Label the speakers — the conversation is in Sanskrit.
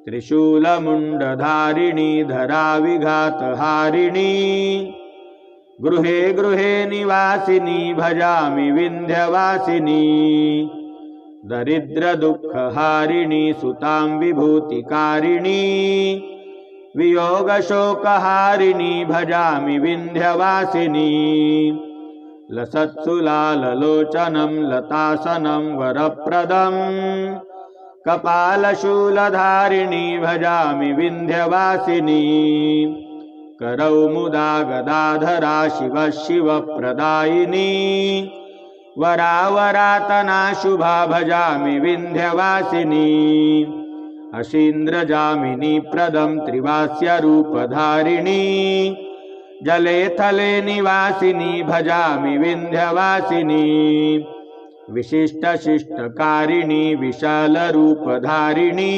Speaker 1: त्रिशूलमुण्डधारिणी धराविघातहारिणी गृहे गृहे निवासिनी भजामि विन्ध्यवासिनी दरिद्रदुःखहारिणी सुतां विभूतिकारिणी वियोगशोकहारिणी भजामि विन्ध्यवासिनी लसत्सुलाललोचनं लतासनं वरप्रदं कपालशूलधारिणी भजामि विन्ध्यवासिनी करौमुदा गदाधरा शिवः शिवप्रदायिनी वरावरातना शुभा भजामि विन्ध्यवासिनी अशीन्द्रजामिनी प्रदं त्रिवास्यरूपधारिणी जले थले निवासिनी भजामि विन्ध्यवासिनी विशिष्टशिष्टकारिणी विशालरूपधारिणी